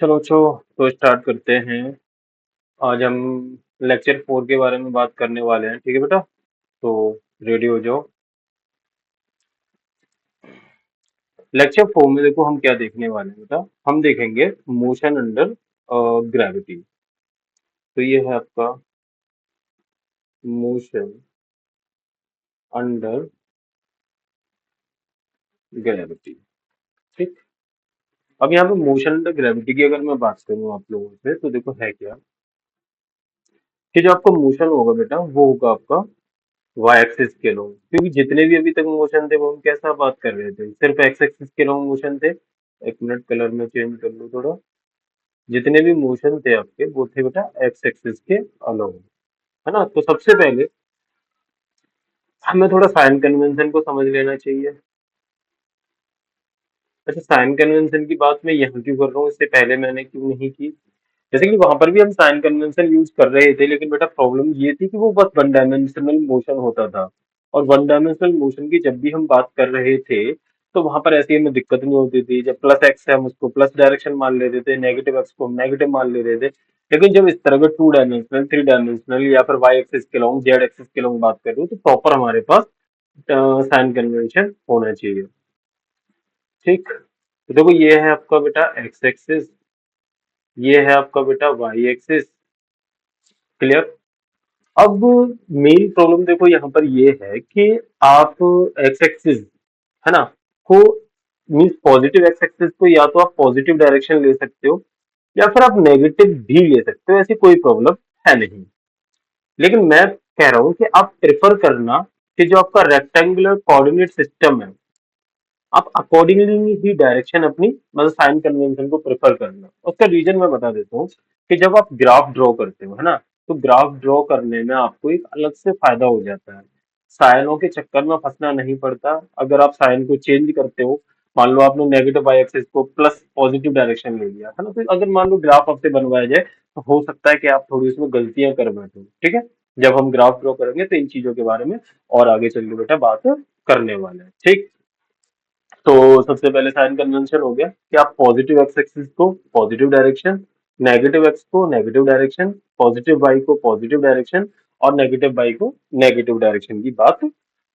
चलो तो स्टार्ट करते हैं। आज हम लेक्चर 4 के बारे में बात करने वाले हैं, ठीक है बेटा? तो रेडी हो जाओ। लेक्चर 4 में देखो हम क्या देखने वाले हैं बेटा। हम देखेंगे मोशन अंडर ग्रेविटी। तो ये है आपका मोशन अंडर ग्रेविटी, ठीक। अब यहाँ पे मोशन अंडर ग्रेविटी की अगर मैं बात करूँ आप लोगों से, तो देखो है क्या कि जो आपका मोशन होगा बेटा वो होगा आपका वाई एक्सिस के लॉन्ग, क्योंकि जितने भी अभी तक मोशन थे वो हम कैसा बात कर रहे थे, सिर्फ एक्स एक्सिस के लॉन्ग मोशन थे। एक मिनट, कलर में चेंज कर लो थोड़ा। जितने भी मोशन थे आपके वो थे बेटा एक्स एक्सिस के अलोंग, है ना? तो सबसे पहले हमें थोड़ा साइन कन्वेंशन को समझ लेना चाहिए। अच्छा, साइन कन्वेंशन की बात मैं यहाँ क्यों कर रहा हूँ, इससे पहले मैंने क्यों नहीं की? जैसे कि वहां पर भी हम साइन कन्वेंशन यूज कर रहे थे, लेकिन बेटा प्रॉब्लम ये थी कि वो बस वन डायमेंशनल मोशन होता था। और वन डायमेंशनल मोशन की जब भी हम बात कर रहे थे, तो वहां पर ऐसी हमें दिक्कत नहीं होती थी। जब प्लस एक्स है हम उसको प्लस डायरेक्शन मान लेते थे, नेगेटिव एक्स को हम नेगेटिव मान ले रहे थे। लेकिन जब इस तरह का टू डायमेंशनल, थ्री डायमेंशनल या फिर वाई एक्सिस के लॉन्ग, जेड एक्सिस के लॉन्ग बात कर रहे हो, तो प्रॉपर हमारे पास साइन कन्वेंशन होना चाहिए, ठीक। तो देखो ये है आपका बेटा एक्स एक्सिस, ये है आपका बेटा वाई एक्सिस, क्लियर। अब मेन प्रॉब्लम देखो यहाँ पर ये है कि आप एक्स एक्सिस, है ना, को मीन्स पॉजिटिव एक्स एक्सिस को या तो आप पॉजिटिव डायरेक्शन ले सकते हो या फिर आप नेगेटिव भी ले सकते हो, ऐसी कोई प्रॉब्लम है नहीं। लेकिन मैं कह रहा हूँ कि आप प्रेफर करना कि जो आपका रेक्टेंगुलर कोऑर्डिनेट सिस्टम है, आप अकॉर्डिंगली ही डायरेक्शन अपनी मतलब साइन कन्वेंशन को प्रेफर करना। उसका रीजन मैं बता देता हूँ कि जब आप ग्राफ ड्रॉ करते हो, है ना, तो ग्राफ ड्रॉ करने में आपको एक अलग से फायदा हो जाता है। साइनों के चक्कर में फंसना नहीं पड़ता। अगर आप साइन को चेंज करते हो, मान लो आपने नेगेटिव वाई एक्सिस को प्लस पॉजिटिव डायरेक्शन ले लिया, है ना, तो अगर मान लो ग्राफ आपसे बनवाया जाए, तो हो सकता है कि आप थोड़ी उसमें गलतियां कर बैठो, ठीक है। जब हम ग्राफ ड्रॉ करेंगे तो इन चीजों के बारे में और आगे चल के बेटा बात करने वाले हैं, ठीक। तो सबसे पहले साइन कन्वेंशन हो गया कि आप पॉजिटिव एक्स एक्सिस को पॉजिटिव डायरेक्शन, नेगेटिव एक्स को नेगेटिव डायरेक्शन, पॉजिटिव वाई को पॉजिटिव डायरेक्शन और नेगेटिव वाई को नेगेटिव डायरेक्शन की बात,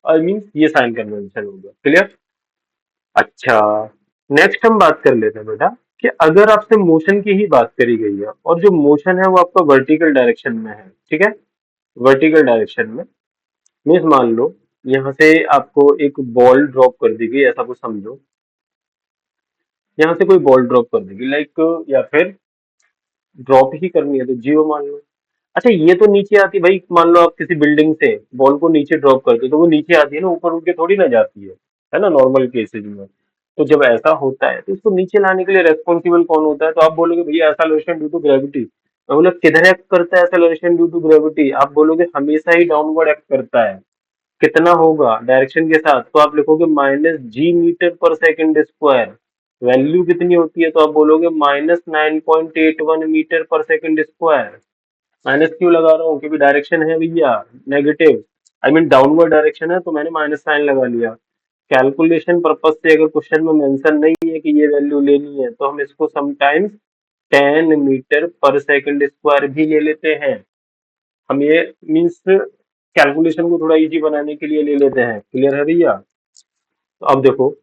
आई मीन ये साइन कन्वेंशन हो गया, क्लियर। अच्छा, नेक्स्ट हम बात कर लेते हैं बेटा कि अगर आपसे मोशन की ही बात करी गई है और जो मोशन है वो आपका वर्टिकल डायरेक्शन में है, ठीक है, वर्टिकल डायरेक्शन में, मीन्स मान लो यहाँ से आपको एक बॉल ड्रॉप कर दी गई, ऐसा कुछ समझो। यहाँ से कोई बॉल ड्रॉप कर देगी लाइक, या फिर ड्रॉप ही करनी है तो जीरो मान लो। अच्छा, ये तो नीचे आती भाई, मान लो आप किसी बिल्डिंग से बॉल को नीचे ड्रॉप करते हो तो वो नीचे आती है ना, ऊपर उठ के थोड़ी ना जाती है ना, नॉर्मल केसेज में। तो जब ऐसा होता है तो इसको नीचे लाने के लिए रेस्पॉन्सिबल कौन होता है? तो आप बोलोगे भैया एक्सेलरेशन ड्यू टू ग्रेविटी। मैं बोला किधर एक्ट करता है एक्सेलरेशन ड्यू टू ग्रेविटी? आप बोलोगे हमेशा ही डाउनवर्ड एक्ट करता है। कितना होगा डायरेक्शन के साथ? तो आप लिखोगे माइनस जी मीटर पर सेकंड स्क्वायर। वैल्यू कितनी होती है? तो आप बोलोगे -9.81 मीटर पर सेकंड स्क्वायर। माइनस क्यों लगा रहा हूँ? क्योंकि डायरेक्शन है भैया negative, I mean downward direction है, तो मैंने माइनस साइन लगा लिया। कैलकुलेशन पर्पज से अगर क्वेश्चन में मेंशन नहीं है कि ये वैल्यू लेनी है, तो हम इसको समटाइम्स 10 मीटर पर सेकंड स्क्वायर भी ले लेते हैं। हम ये मीन्स कैलकुलेशन को थोड़ा इजी बनाने के लिए ले लेते हैं, क्लियर है भैया? तो अब देखो,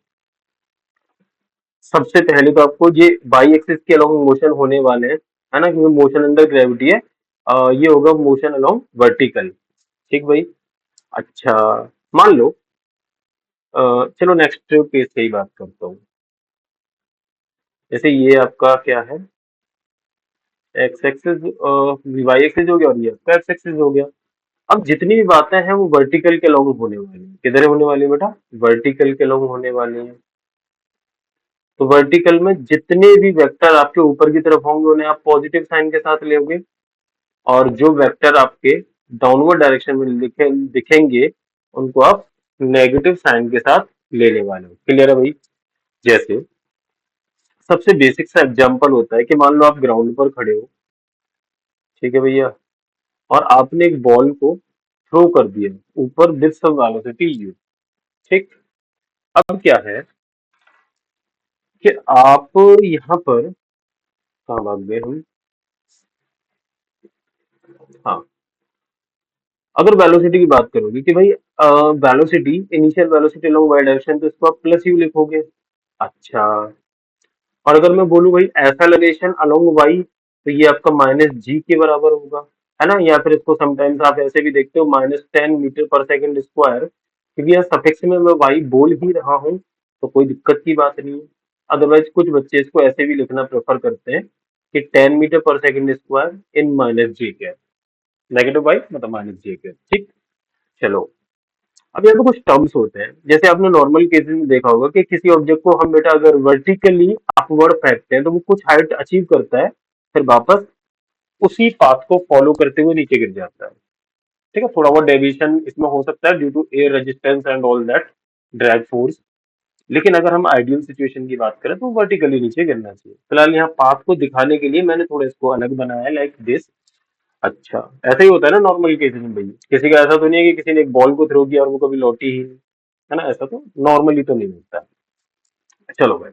सबसे पहले तो आपको ये बाई एक्सिस के अलोंग मोशन होने वाले हैं, है ना, क्योंकि मोशन अंडर ग्रेविटी है। ये होगा मोशन अलोंग वर्टिकल, ठीक भाई। अच्छा, मान लो चलो नेक्स्ट पेज से ही बात करता हूँ। जैसे ये आपका क्या है, एक्स एक्सिस, वाई एक्सिस हो गया और ये आपका एक्स एक्सिस हो गया। अब जितनी भी बातें हैं वो वर्टिकल के अलोंग होने वाली है। किधर होने वाली है बेटा? वर्टिकल के अलोंग होने वाली है। तो वर्टिकल में जितने भी वेक्टर आपके ऊपर की तरफ होंगे उन्हें आप पॉजिटिव साइन के साथ लोगे, और जो वेक्टर आपके डाउनवर्ड डायरेक्शन में दिखेंगे उनको आप नेगेटिव साइन के साथ लेने वाले हो, क्लियर है भाई? जैसे सबसे बेसिक सा एग्जांपल होता है कि मान लो आप ग्राउंड पर खड़े हो, ठीक है भैया, और आपने एक बॉल को थ्रो कर दिया ऊपर विद सम वेलोसिटी यू, ठीक। अब क्या है कि आप यहाँ पर कहाँ भाग गए हम। हाँ, अगर वेलोसिटी की बात करोगे कि भाई velocity, initial velocity along Y direction, तो इसको आप प्लस यू लिखोगे। अच्छा, और अगर मैं बोलूं भाई एक्सेलरेशन अलोंग वाई, तो ये आपका माइनस जी के बराबर होगा, है ना। या फिर इसको समटाइम्स आप ऐसे भी देखते हो, -10 मीटर पर सेकंड स्क्वायर, क्योंकि यहाँ सफिक्स में मैं वाई बोल ही रहा हूँ, तो कोई दिक्कत की बात नहीं है। अदरवाइज कुछ बच्चे इसको ऐसे भी लिखना प्रेफर करते हैं कि 10 मीटर पर सेकंड स्क्वायर इन माइनस जी के, नेगेटिव वाई मतलब माइनस जी के, ठीक। चलो, अब यहाँ पे कुछ टर्म्स होते हैं, जैसे आपने नॉर्मल केसेस में देखा होगा कि किसी ऑब्जेक्ट को हम बेटा अगर वर्टिकली अपवर्ड फेंकते हैं तो वो कुछ हाइट अचीव करता है, फिर वापस उसी पाथ को फॉलो करते हुए नीचे गिर जाता है। ठीक है, थोड़ा बहुत डेविएशन इसमें हो सकता है due to air resistance and all that, drag force. लेकिन अगर हम आइडियल सिचुएशन की बात करें तो वर्टिकली नीचे गिरना चाहिए। फिलहाल यहाँ पाथ को दिखाने के लिए मैंने थोड़ा इसको अलग बनाया है, लाइक दिस। अच्छा, ऐसा ही होता है ना नॉर्मल केसेस में भाई, किसी का ऐसा तो नहीं है कि किसी ने एक बॉल को थ्रो किया और वो कभी लौटी ही नहीं, है ना। ऐसा तो नॉर्मली तो नहीं होता। चलो भाई,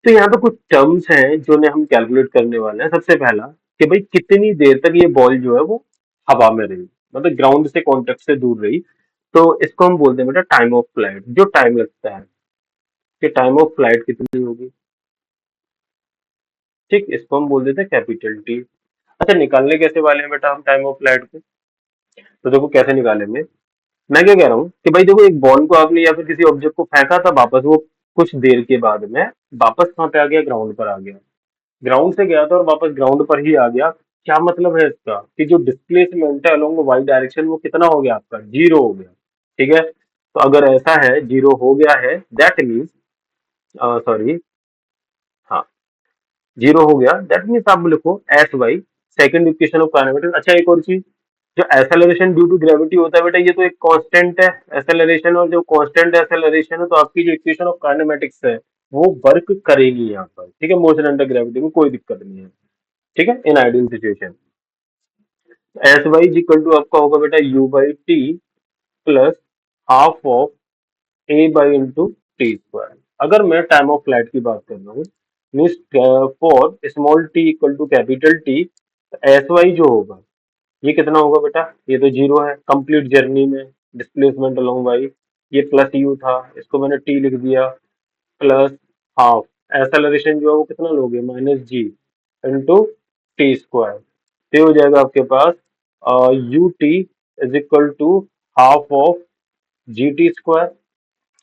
तो यहाँ पे कुछ टर्म्स हैं जो ने हम कैलकुलेट करने वाले हैं। सबसे पहला कि भाई कितनी देर तक ये बॉल जो है वो हवा में रही, मतलब ग्राउंड से, कॉन्टेक्ट से दूर रही, तो इसको हम बोलते हैं बेटा टाइम ऑफ फ्लाइट, जो टाइम लगता है कि टाइम ऑफ फ्लाइट कितनी होगी। ठीक, इसको हम बोल देते हैं कैपिटल टी। अच्छा, निकालने कैसे वाले हैं बेटा हम टाइम ऑफ फ्लाइट को, तो देखो कैसे निकालेंगे। मैं क्या कह रहा हूँ कि भाई देखो, एक बॉल को आपने या फिर किसी ऑब्जेक्ट को फेंका था, वापस वो कुछ देर के बाद में वापस कहाँ पे आ गया, ग्राउंड पर आ गया। ग्राउंड से गया था और वापस ग्राउंड पर ही आ गया। क्या मतलब है इसका कि जो डिस्प्लेसमेंट है अलोंग वाई डायरेक्शन वो कितना हो गया आपका, जीरो हो गया। ठीक है, तो अगर ऐसा है, जीरो हो गया है, दैट मीन्स, सॉरी, हाँ, जीरो हो गया, दैट मीन्स आप लिखो S Y, second equation of kinematics. अच्छा, एक और चीज, जो एक्सेलरेशन ड्यू टू ग्रेविटी होता है बेटा, ये तो एक कांस्टेंट है एक्सेलरेशन, और जो कांस्टेंट एक्सेलरेशन है तो आपकी जो इक्वेशन ऑफ काइनेमेटिक्स है वो वर्क करेगी यहाँ पर। ठीक है, मोशन अंडर ग्रेविटी में कोई दिक्कत नहीं है। ठीक है, in ideal situation S Y equal to आपका होगा बेटा U by T plus half of A by into T square. अगर मैं टाइम ऑफ फ्लाइट की बात कर रहा हूँ, means for small T equal to capital T, S Y जो होगा ये कितना होगा बेटा, ये तो जीरो है कंप्लीट जर्नी में, डिस्प्लेसमेंट अलोंग वाई। ये प्लस यू था, इसको मैंने टी लिख दिया, प्लस हाफ, एक्सेलरेशन जो है वो कितना लोगे, minus G into T square. ये हो जाएगा आपके पास U T is equal to half of G T square.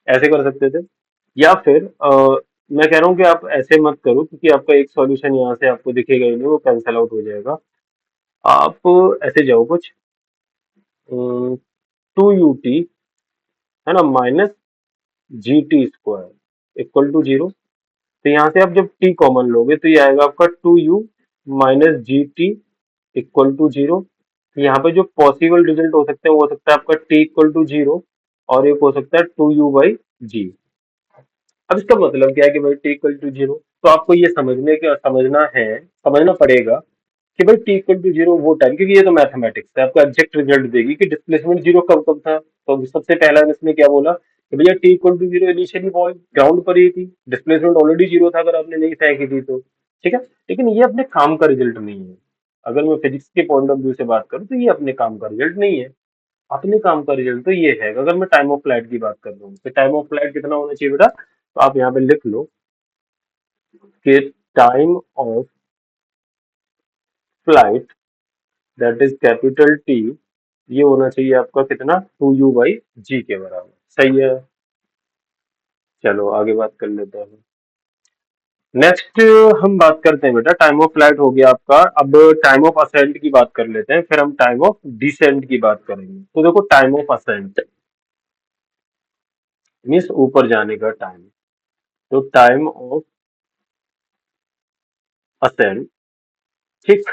ऐसे कर सकते थे, या फिर मैं कह रहा हूँ कि आप ऐसे मत करो, क्योंकि आपका एक सॉल्यूशन यहाँ से आपको दिखेगा ही नहीं, वो कैंसिल आउट हो जाएगा। आप ऐसे जाओ कुछ, टू यू टी, है ना, minus G T square equal to zero. तो यहाँ से आप जब टी कॉमन लोगे तो ये आएगा आपका two U minus G T equal to zero. यहाँ पे जो पॉसिबल रिजल्ट हो सकते हैं वो हो सकता है आपका टी इक्वल टू जीरो, और एक हो सकता है टू यू बाई जी। अब इसका मतलब क्या है कि भाई टी इक्वल टू जीरो, तो आपको ये समझना पड़ेगा कि भाई टी इक्वल टू जीरो वो टाइम, क्योंकि ये तो मैथमेटिक्स है, आपको एग्जैक्ट रिजल्ट देगी कि डिस्प्लेसमेंट जीरो कब कब था। तो सबसे पहला इसने क्या बोला कि भैया T equal to zero, initially ball ground पर ही थी, डिस्प्लेसमेंट ऑलरेडी जीरो था अगर आपने नहीं फेंकी थी तो। ठीक है, लेकिन ये अपने काम का रिजल्ट नहीं है। अगर मैं फिजिक्स के पॉइंट ऑफ व्यू से बात करूँ तो ये अपने काम का रिजल्ट नहीं है। अपने काम का रिजल्ट तो ये है, अगर मैं टाइम ऑफ फ्लाइट की बात कर रहा हूँ तो टाइम ऑफ फ्लाइट कितना होना चाहिए बेटा, तो आप यहाँ पे लिख लो कि time of flight, that is capital T, ये होना चाहिए आपका कितना, टू यू बाई जी के बराबर। सही है, चलो आगे बात कर लेते हैं। नेक्स्ट हम बात करते हैं बेटा, टाइम ऑफ फ्लाइट हो गया आपका, अब टाइम ऑफ असेंट की बात कर लेते हैं, फिर हम टाइम ऑफ डिसेंट की बात करेंगे। तो देखो, टाइम ऑफ असेंट मीन्स ऊपर जाने का टाइम। तो टाइम ऑफ असेंट, ठीक,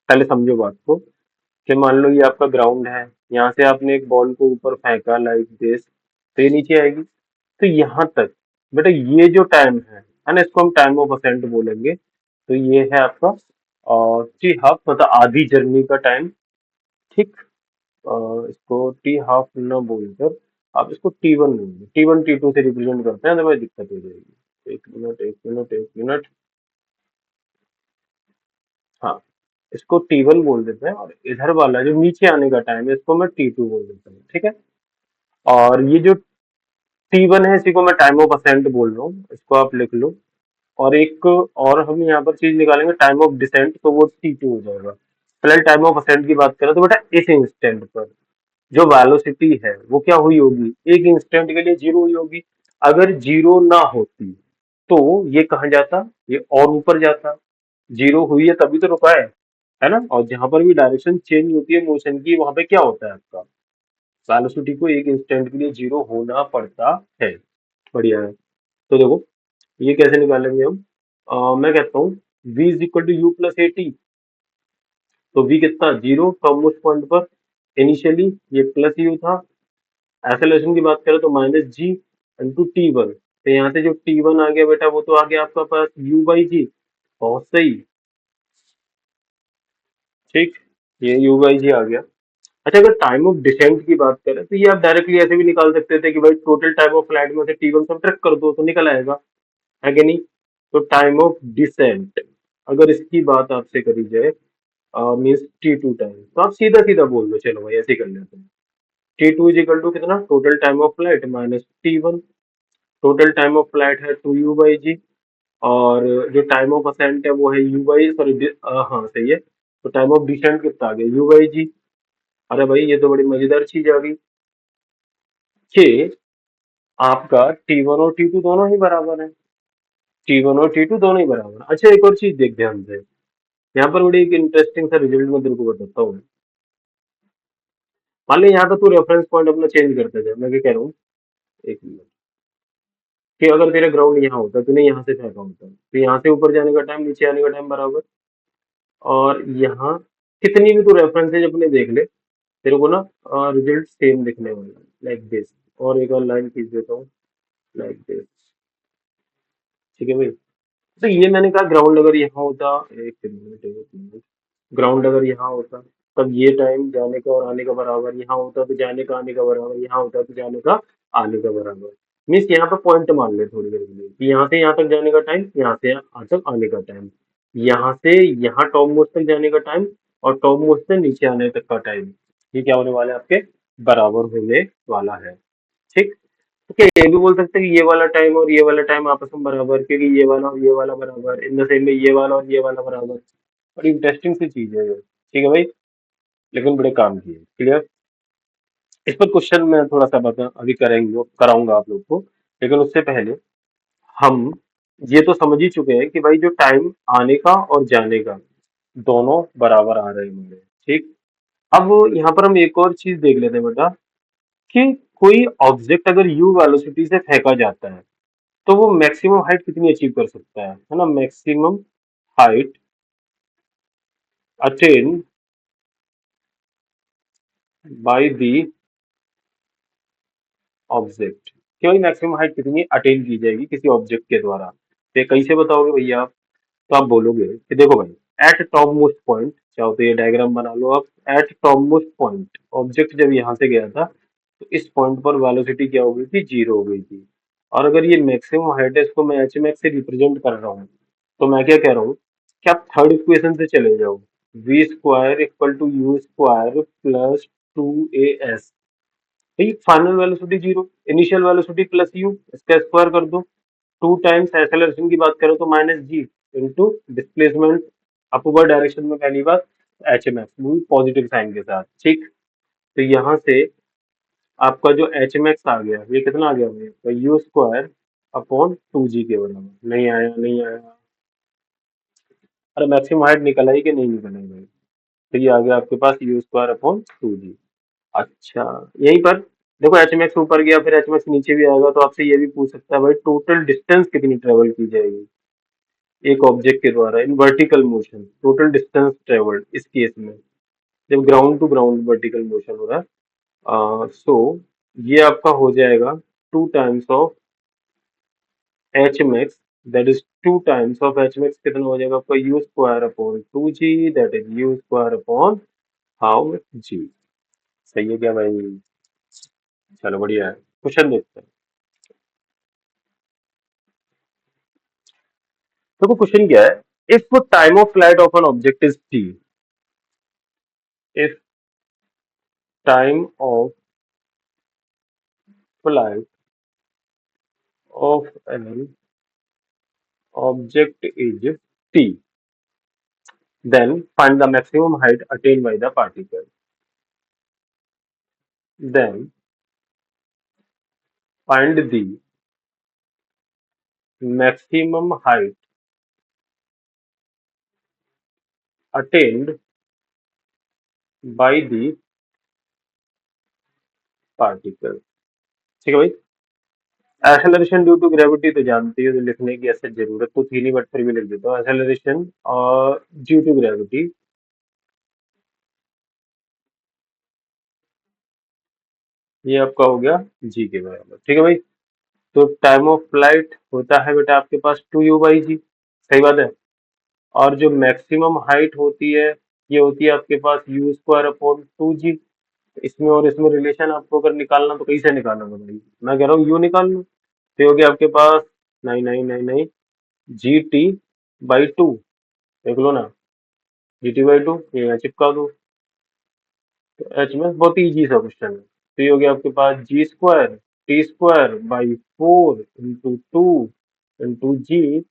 पहले समझो बात को कि मान लो ये आपका ग्राउंड है, यहाँ से आपने एक बॉल को ऊपर फेंका लाइक दिस, तो ये नीचे आएगी। तो यहाँ तक बेटा ये जो टाइम है ना, इसको हम टाइम ऑफ असेंट बोलेंगे। तो ये है आपका टी हाफ, मतलब आधी जर्नी का टाइम। ठीक, इसको टी हाफ न बोलकर आप इसको टी वन बोलिए, टी वन टी टू से रिप्रेजेंट करते हैं, अदरवाइज दिक्कत हो जाएगी। एक मिनट। हाँ, इसको T1 बोल देते हैं और इधर वाला जो नीचे आने का टाइम है इसको मैं T2 बोल देता हूँ, ठीक है। और ये जो T1 है इसी को मैं टाइम ऑफ असेंट बोल रहा हूँ, इसको आप लिख लो। और एक और हम यहाँ पर चीज निकालेंगे टाइम ऑफ डिसेंट, तो वो T2 हो जाएगा। पहले टाइम ऑफ असेंट की बात करें तो बेटा इस इंस्टेंट पर जो वेलोसिटी है वो क्या हुई होगी, एक इंस्टेंट के लिए जीरो हुई होगी। अगर जीरो ना होती तो ये कहाँ जाता, ये और ऊपर जाता। जीरो हुई है तभी तो रुका है ना। और जहां पर भी डायरेक्शन चेंज होती है मोशन की, वहां पे क्या होता है आपका, वेलोसिटी को एक इंस्टेंट के लिए जीरो होना पड़ता है। बढ़िया है। तो देखो ये कैसे निकालेंगे हम। मैं कहता हूँ v is equal to U plus A T. तो v कितना, जीरो फ्रॉम उस पॉइंट पर। इनिशियली ये प्लस यू था। एक्सेलरेशन की बात करें तो माइनस जी इंटू T1। तो यहाँ से जो T1 आ गया बेटा वो तो आ गया आपका पास u बाई जी। बहुत सही। ठीक, ये u बाई जी आ गया। अच्छा, अगर टाइम ऑफ डिसेंट की बात करें तो ये आप डायरेक्टली ऐसे भी निकाल सकते थे कि भाई टोटल टाइम ऑफ फ्लाइट में से T1 सब्ट्रैक्ट कर दो तो निकल आएगा, है कि नहीं। तो टाइम ऑफ डिसेंट अगर इसकी बात आपसे करी जाए मीन्स T2 टाइम, तो आप सीधा सीधा बोल दो, चलो भाई ऐसे ही कर लेते हैं। T2 इज इक्वल टू कितना, total time of flight minus T1। Total time of flight है 2u बाई जी। और जो टाइम ऑफ असेंट है वो है u बाई, सॉरी हाँ सही है। तो टाइम ऑफ डिसेंट कितना आ गया u बाई जी। अरे भाई ये तो बड़ी मजेदार चीज आ गई कि आपका T1 और T2 दोनों ही बराबर है। T1 और T2 दोनों ही बराबर हैं। अच्छा, एक और चीज देख ध्यान से, यहाँ पर बड़ी एक इंटरेस्टिंग सा रिजल्ट मैं तेरे को बताता हूँ। मान ली यहाँ पे तू रेफरेंस पॉइंट अपना चेंज करते जाए, मैं क्या कह रहा हूँ, एक मिनट, कि अगर तेरा ग्राउंड यहाँ होता, तूने यहाँ से फेंका होता, तो यहाँ से ऊपर जाने का टाइम नीचे आने का टाइम बराबर। और यहाँ कितनी भी तू रेफरेंसेज अपने देख ले, तेरे को ना रिजल्ट सेम दिखने वाला, लाइक दिस। और एक और लाइन खींच देता हूँ, लाइक दिस। ठीक है भाई। तो ये मैंने कहा ग्राउंड अगर यहाँ होता, एक मिनट, ग्राउंड अगर यहाँ होता तब ये टाइम जाने का और आने का बराबर, यहाँ होता तो जाने का आने का बराबर, यहाँ होता तो जाने का आने का बराबर। मीन्स यहाँ पे पॉइंट मान ले थोड़ी देर के लिए कि यहाँ से यहाँ तक जाने का टाइम, यहाँ से यहाँ तक आने का टाइम, यहाँ से यहाँ टॉप मोस्ट तक जाने का टाइम, और टॉप मोस्ट से नीचे आने तक का टाइम, ये क्या होने वाला है आपके, बराबर होने वाला है। ठीक। तो क्या ये भी बोल सकते हैं कि ये वाला टाइम और ये वाला टाइम आपस में बराबर, क्योंकि ये वाला और ये वाला बराबर, इन द सेम में ये वाला और ये वाला बराबर। बड़ी इंटरेस्टिंग सी चीज है ये, ठीक है भाई। लेकिन बड़े काम की है, क्लियर। इस पर क्वेश्चन मैं थोड़ा सा बता अभी करेंगे, कराऊंगा आप लोग को। लेकिन उससे पहले हम ये तो समझ ही चुके हैं कि भाई जो टाइम आने का और जाने का दोनों बराबर आ रहे होंगे। ठीक। अब यहाँ पर हम एक और चीज देख लेते हैं बेटा, कि कोई ऑब्जेक्ट अगर u वेलोसिटी से फेंका जाता है तो वो मैक्सिमम हाइट कितनी अचीव कर सकता है ना। Maximum height attain by the object, कि भाई मैक्सिमम हाइट कितनी अटेन की जाएगी किसी ऑब्जेक्ट के द्वारा। तो ये कैसे बताओगे भैया आप। तो आप बोलोगे कि देखो भाई एट टॉप मोस्ट पॉइंट, चाहो तो ये डायग्राम बना लो आप। Eight top most point object जब यहाँ से गया था तो इस पॉइंट पर वेलोसिटी क्या हो गई थी, जीरो हो गई थी। और अगर ये मैक्सिमम हाइट है, इसको मैं एच मैक्स से रिप्रेजेंट कर रहा हूँ, तो मैं क्या कह रहा हूँ कि आप थर्ड इक्वेशन से चले जाओ। V square equal to U square plus two A S. भाई final velocity zero, initial velocity plus U, इसका स्क्वायर कर दो। टू टाइम्स एक्सेलरेशन की बात करें तो minus G into displacement upward direction में पहली बार H M X positive sign के साथ। ठीक। तो यहाँ से आपका जो एच एम एक्स आ गया ये कितना आ गया भैया, तो यू स्क्वायर अपॉन टू जी के बराबर। नहीं आया, नहीं आया। अरे मैक्सिमम हाइट निकल आई कि नहीं निकल आई भाई। तो ये आ गया आपके पास यू स्क्वायर अपॉन टू जी। अच्छा, यहीं पर देखो एच एम एक्स ऊपर गया फिर एच एम एक्स नीचे भी आएगा, तो आपसे ये भी पूछ सकता है भाई टोटल डिस्टेंस कितनी ट्रेवल की जाएगी एक ऑब्जेक्ट के द्वारा in vertical motion, total distance travelled इस केस में, जब ground to ground vertical motion हो रहा है। सो ये आपका हो जाएगा two times of H max, that is two times of H max कितना हो जाएगा आपका U square upon two G, that is U square upon how G. सही है क्या भाई। चलो बढ़िया है, क्वेश्चन देखते हैं। तो क्वेश्चन क्या है, if time of flight of an object is T, if time of flight of an object is t, then find the maximum height attained by the particle. Then find the maximum height attained by the particle. ठीक है भाई। Acceleration due to gravity तो जानती है, तो लिखने की ऐसे जरूरत तो थी नहीं, बट फिर भी लिख देता हूँ। एक्सेलरेशन और ड्यू टू ग्रेविटी, ये आपका हो गया जी के बराबर। ठीक है भाई। तो टाइम ऑफ फ्लाइट होता है बेटा आपके पास 2u/g, सही बात है। और जो मैक्सिमम हाइट होती है, ये होती है आपके पास u²/2g। इसमें और इसमें रिलेशन आपको अगर निकालना तो कैसे निकालना भाई, मैं कह रहा हूँ u निकाल लो। तो ये हो गया आपके पास 9999 GT/2, देख लो ना, GT/2 ये यहाँ चिपका दो। तो एच में बहुत इजी सा क्वेश्चन है। तो ये हो गया आपके पास G²T²/4 × 2 × G,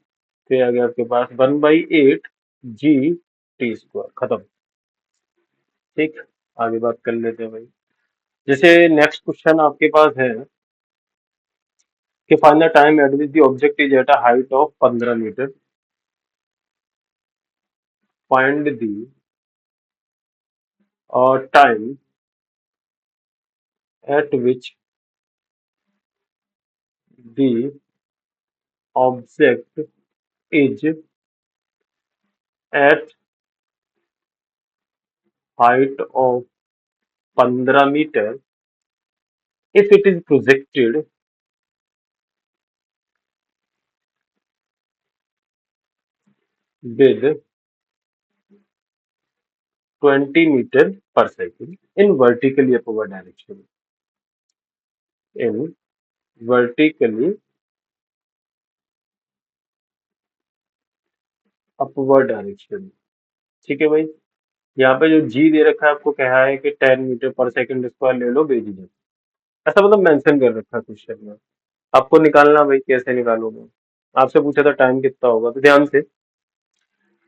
फिर आ गया आपके पास 1/8 GT², खत्म। ठीक, आगे बात कर लेते हैं भाई। जैसे नेक्स्ट क्वेश्चन आपके पास है कि find the time at which the object is at a height of 15 metre, find the time at which the object is at height of 15 metre if it is projected with 20 meter per second in vertically upward direction, in vertically upward direction। ठीक है भाई। यहाँ पे जो जी दे रखा है आपको कहा है कि 10 मीटर पर सेकंड स्क्वायर ले लो बेझिझक, ऐसा मतलब मेंशन कर रखा है क्वेश्चन में। आपको निकालना भाई, कैसे निकालोगे। आपसे पूछा था टाइम कितना होगा, तो ध्यान से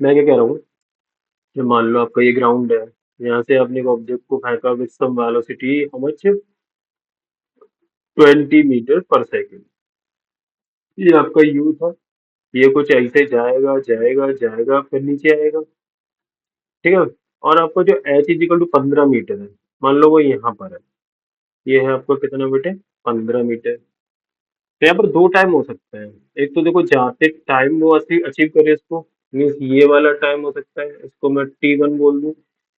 मैं क्या कह रहा हूँ कि मान लो आपका ये ग्राउंड है, यहाँ से आपने एक ऑब्जेक्ट को फेंका with some velocity how much, 20 metre पर सेकंड। ये आपका यू था, ये कुछ ऐसे जाएगा जाएगा जाएगा फिर नीचे आएगा। ठीक है। और आपको जो एच इजिकल टू 15 मीटर है, मान लो वो यहाँ पर है, ये है आपको कितना बेटे, 15 मीटर। तो यहाँ पर दो टाइम हो सकते हैं। एक तो देखो जाते टाइम वो अचीव करे इसको, मीन्स ये वाला टाइम हो सकता है, इसको मैं T1 बोल दूं।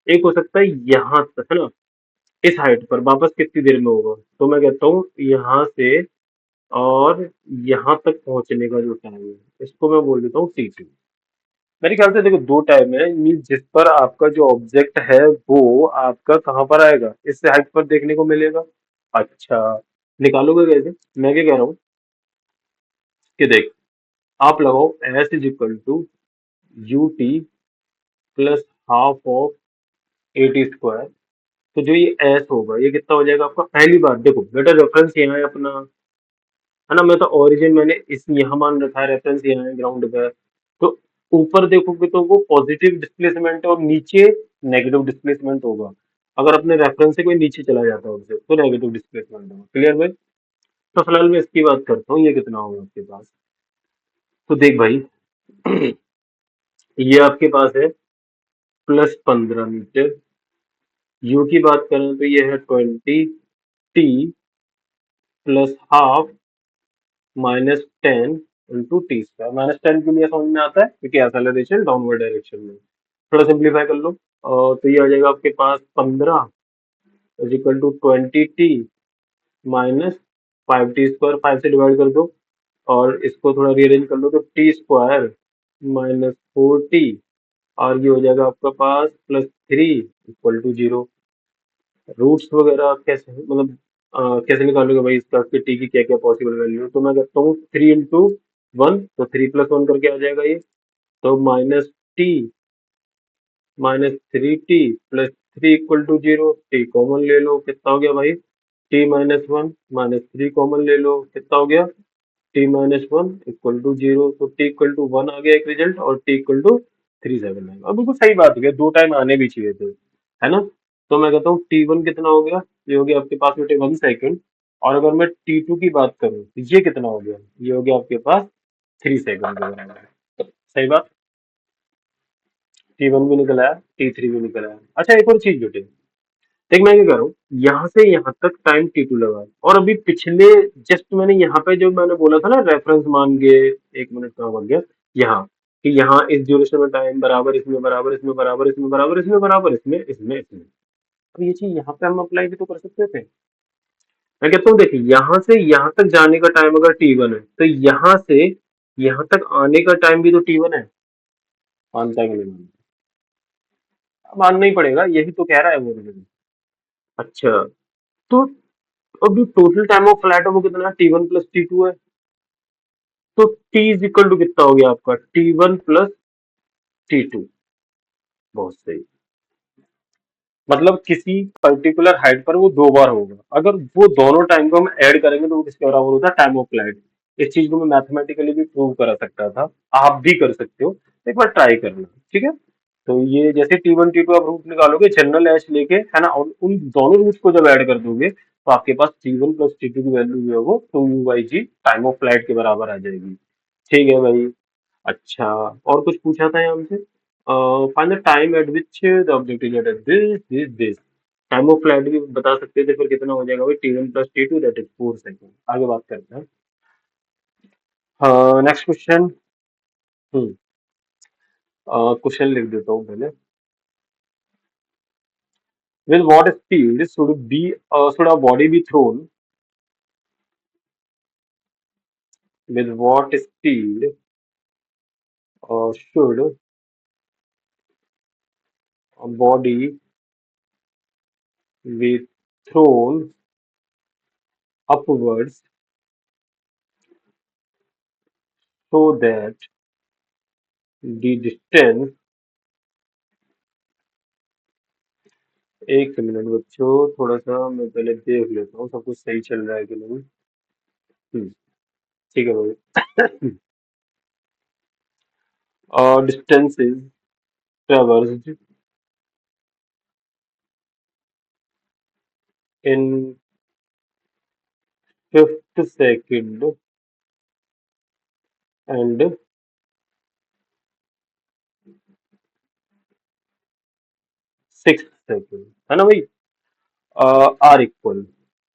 एक हो सकता है यहाँ तक, है ना, इस हाइट पर वापस कितनी देर में होगा, तो मैं कहता हूँ यहाँ से और यहाँ तक पहुंचने का जो टाइम है, इसको मैं बोल देता हूँ T2। मेरे ख्याल से देखो दो टाइम है, मीन्स जिस पर आपका जो ऑब्जेक्ट है वो आपका कहाँ पर आएगा, इस हाइट पर देखने को मिलेगा। अच्छा, निकालोगे कैसे, मैं क्या कह रहा हूँ कि देख, आप लगाओ S is equal to U T plus half of AT²। तो जो ये एस होगा ये कितना हो जाएगा आपका, पहली बात देखो बेटा रेफरेंस यहाँ है अपना, है ना, मैं तो ओरिजिन मैंने इस यहाँ मान रखा है, रेफरेंस यहाँ है ग्राउंड पे। तो ऊपर देखोगे तो वो पॉजिटिव डिस्प्लेसमेंट है और नीचे नेगेटिव डिस्प्लेसमेंट होगा। अगर अपने रेफरेंस से कोई नीचे चला जाता है उससे तो नेगेटिव डिस्प्लेसमेंट होगा। क्लियर भाई। तो फिलहाल मैं इसकी बात करता हूँ, ये कितना होगा आपके पास। तो देख भाई ये आपके पास है +15 मीटर, यू की बात करें तो ये है 20 T प्लस हाफ -10 × T²। -10 के लिए समझ में आता है क्योंकि एक्सेलरेशन डाउनवर्ड डायरेक्शन में। थोड़ा सिंप्लीफाई कर लो, तो ये आ जाएगा आपके पास 15 is equal to 20T -5T², 5 से डिवाइड कर दो और इसको थोड़ा रीअरेंज कर लो तो T² -4T, और ये हो जाएगा आपका पास +3 इक्वल टू 0। रूट्स वगैरह आप कैसे मतलब कैसे निकालोगे भाई इसका, कि टी की क्या क्या पॉसिबल वैल्यू है, तो मैं कहता हूँ 3 × 1, तो 3 + 1 करके आ जाएगा ये। तो -3t plus 3 equal to 0, T common ले लो, कितना हो गया भाई? t-1 -3 कॉमन ले लो, कितना हो गया? t-1 इक्वल टू 0, तो t इक्वल टू 1 आ गया एक रिजल्ट, और t इक्वल टू 379। अब बिल्कुल सही बात है, दो टाइम आने भी चाहिए थे, है ना? तो मैं कहता हूँ t1 कितना हो गया? ये हो गया आपके पास बेटे 1 सेकेंड। और अगर मैं t2 की बात करूँ तो ये कितना हो गया? ये हो गया आपके पास 3 सेकेंड के बराबर। सही बात। t1 भी निकल आया, t3 भी निकल आया। अच्छा, एक और चीज बेटे, देख मैं क्या कर रहा हूँ, यहाँ से यहाँ तक टाइम t2 लगा है, और अभी पिछले जस्ट मैंने यहाँ पे जो मैंने बोला था ना रेफरेंस मान के, 1 मिनट कहाँ बन गया, यहाँ, कि यहाँ इस ड्यूरेशन में टाइम बराबर, इसमें बराबर, इसमें बराबर, इसमें बराबर, इसमें बराबर, इसमें इसमें इसमें, तो ये चीज यहाँ पे हम अप्लाई भी तो कर सकते थे। मैं कहता हूँ देखिए, यहाँ से यहाँ तक जाने का टाइम अगर t1 है, तो यहाँ से यहाँ तक आने का टाइम भी तो t1 है। मानता है कि नहीं मानता? मानना ही पड़ेगा, यही तो कह रहा है वो मुझे। अच्छा, तो अब जो टोटल टाइम ऑफ फ्लाइट है वो कितना है? t1 प्लस t2 है। तो t इज इक्वल टू कितना हो गया आपका? t1 plus t2। बहुत सही। मतलब किसी पर्टिकुलर हाइट पर वो दो बार होगा, अगर वो दोनों टाइम को हम ऐड करेंगे तो वो किसके बराबर होता है? Time of flight. इस चीज को मैं मैथमेटिकली भी प्रूव करा सकता था, आप भी कर सकते हो, एक बार ट्राई करना, ठीक है? तो ये जैसे t1 t2 आप रूट निकालोगे जनरल एच लेके, है ना, और उन दोनों रूट्स को जब ऐड कर दोगे तो आपके पास t1 प्लस t2 की वैल्यू जो है वो 2u/g टाइम ऑफ फ्लाइट के बराबर आ जाएगी। ठीक है भाई। अच्छा, और कुछ पूछा था यहाँ हमसे? Find the time at which the object is at this time of flight भी बता सकते थे, फिर कितना हो जाएगा भाई? t1 plus t2 that is 4 second. आगे बात करते हैं। Next question. हम्म क्वेश्चन लिख देता हूँ पहले। With what speed should a body be thrown? With what speed should a body be thrown upwards so that the distance? एक मिनट बच्चों, थोड़ा सा मैं पहले देख लेता हूँ सब कुछ सही चल रहा है कि नहीं। ठीक है भाई। Distance is traversed in fifth second and sixth second, है ना भाई? आर इक्वल,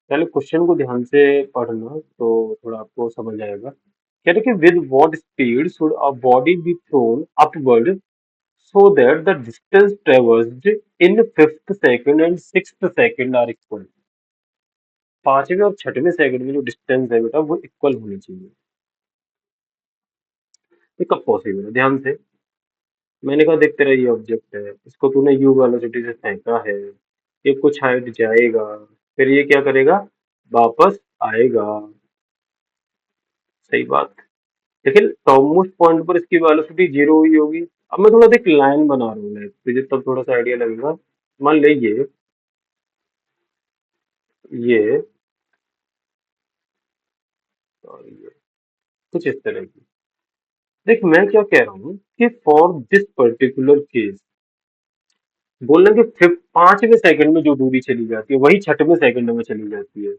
पहले क्वेश्चन को ध्यान से पढ़ना तो थोड़ा आपको समझ आएगा। कह रहे कि with what speed should a body be thrown upward so that the distance traversed in fifth second and sixth second are equal. पांचवें और छठवें सेकंड में जो डिस्टेंस है बेटा वो इक्वल होनी चाहिए। ये कब पॉसिबल है? ध्यान से, मैंने कहा देख तेरा ये ऑब्जेक्ट है, इसको तूने यू वेलोसिटी से फेंका है, ये कुछ हाइट जाएगा, फिर ये क्या करेगा? वापस आएगा। सही बात। लेकिन टॉप मोस्ट पॉइंट पर इसकी वेलोसिटी जीरो हुई होगी। अब मैं थोड़ा देख लाइन बना रहा हूँ, तुझे तब थोड़ा सा आइडिया लगेगा। मान ले ये और ये कुछ इस तरह की। देख मैं क्या कह रहा हूँ कि फॉर दिस पर्टिकुलर केस बोलना कि पांचवें सेकंड में जो दूरी चली जाती है वही छठवें सेकंड में चली जाती है,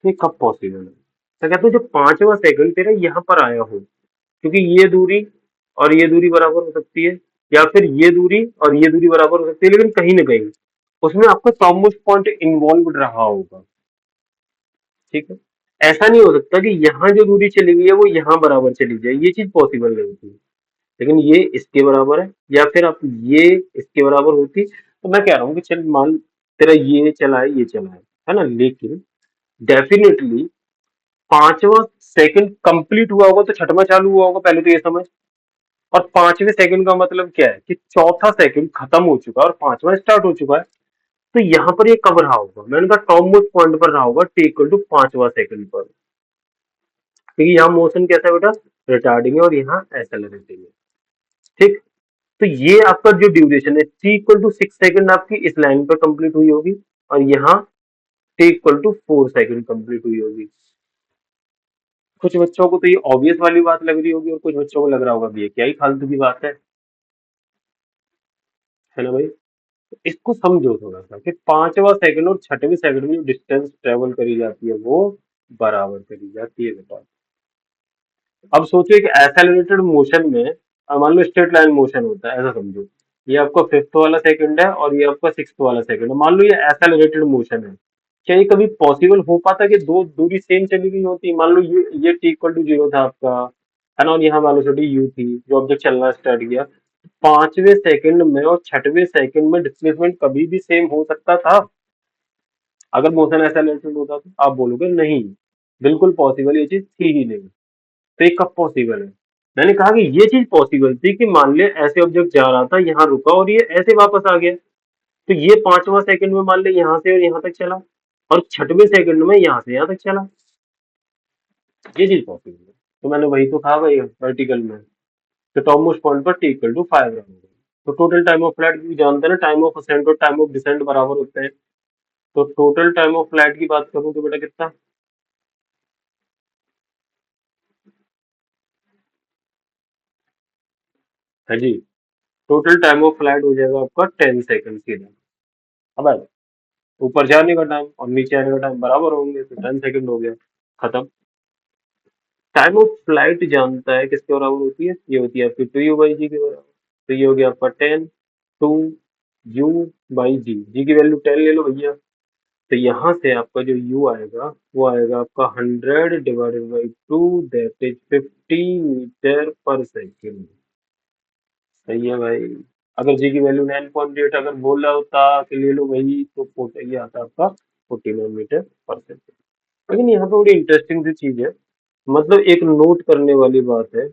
ये कब पॉसिबल है? तो कहते हैं जब पांचवा सेकंड तेरा यहाँ पर आया हो, क्योंकि ये दूरी और ये दूरी बराबर हो सकती है, या फिर ये दूरी और ये दूरी बराबर हो सकती है, लेकिन कहीं ना कहीं उसमें आपका टॉप मोस्ट पॉइंट इन्वॉल्व रहा होगा। ठीक है, ऐसा नहीं हो सकता कि यहाँ जो दूरी चली गई है वो यहाँ बराबर चली जाए, ये चीज पॉसिबल नहीं होती। लेकिन ये इसके बराबर है, या फिर आप ये इसके बराबर होती, तो मैं कह रहा हूँ कि चल मान तेरा ये चला है, ये चला है ना, लेकिन डेफिनेटली पांचवा सेकंड कंप्लीट हुआ होगा तो छठवां चालू हुआ होगा, पहले तो ये समझ। और पांचवें सेकंड का मतलब क्या है कि चौथा सेकंड खत्म हो चुका है और पांचवा स्टार्ट हो चुका है। तो यहाँ पर ये कब रहा होगा? मैंने कहा टॉप मोस्ट पॉइंट पर रहा होगा टी इक्वल टू पांचवा सेकंड पर, क्योंकि यहाँ मोशन कैसा है बेटा? रिटार्डिंग है, और यहाँ एक्सेलरेटिंग है। ठीक। तो ये आपका जो ड्यूरेशन है t=6 सेकंड आपकी इस लाइन पर कंप्लीट हुई होगी और यहाँ t=4 सेकंड कंप्लीट हुई होगी। कुछ बच्चों को तो ये ऑब्वियस वाली बात लग रही होगी और कुछ बच्चों को लग रहा होगा भी ये क्या ही फालतू की बात है ना भाई। इसको समझो थोड़ा सा कि 5वां सेकंड और 6वें सेकंड में जो डिस्टेंस ट्रेवल करी जाती है वो बराबर करी जाती है बेटा। अब सोचिए कि एक्सेलरेटेड मोशन में मान लो स्ट्रेट लाइन मोशन होता है, ऐसा समझो ये आपका 5th वाला सेकंड है और ये आपका 6th वाला सेकंड है। मान लो ये एक्सेलरेटेड मोशन है, क्या ये कभी पॉसिबल हो पाता कि दो दूरी सेम चली गई होती? मान लो ये t=0 था आपका, है ना, और यहाँ वेलोसिटी u थी, जो ऑब्जेक्ट चलना स्टार्ट किया। 5वें सेकंड में और 6वें सेकंड में डिस्प्लेसमेंट कभी भी सेम हो सकता था अगर मोशन एक्सेलरेटेड होता? तो आप बोलोगे नहीं, बिल्कुल पॉसिबल ये चीज थी ही नहीं। तो ये कब पॉसिबल है? मैंने कहा कि ये चीज पॉसिबल थी कि मान ले ऐसे ऑब्जेक्ट जा रहा था, यहाँ रुका और ये ऐसे वापस आ गया। तो ये 5वां सेकंड में मान ले यहाँ से और यहाँ तक चला और 6वें सेकंड में यहाँ से यहाँ तक चला। ये चीज पॉसिबल है। तो मैंने वही तो कहा भाई वर्टिकल में, तो टॉप मोस्ट पॉइंट पर t=5 रहेगा। तो टोटल टाइम ऑफ फ्लाइट भी जानते हैं ना, टाइम ऑफ असेंट और टाइम ऑफ डिसेंट बराबर होते हैं। तो टोटल टाइम ऑफ फ्लाइट की बात करूं तो बेटा कितना है जी? टोटल टाइम ऑफ फ्लाइट हो जाएगा आपका 10 सेकंड सीधा। अब आए, ऊपर जाने का टाइम और नीचे आने का टाइम बराबर होंगे तो 10 सेकंड हो गया, खत्म। टाइम ऑफ फ्लाइट जानता है किसके बराबर होती है? ये होती है आपकी 2u/g के बराबर। तो ये हो गया आपका 10 2u/g, जी की वैल्यू 10 ले लो भैया। तो यहाँ से आपका जो u आएगा वो आएगा आपका 100/2, दैट इज 50 मीटर पर सेकेंड। सही है भाई। अगर जी की वैल्यू 9.8 अगर बोल रहा होता कि ले लो वही, तो ये आता आपका 49 मीटर पर सेकेंड। लेकिन यहाँ पे बड़ी इंटरेस्टिंग सी चीज है, मतलब एक नोट करने वाली बात है।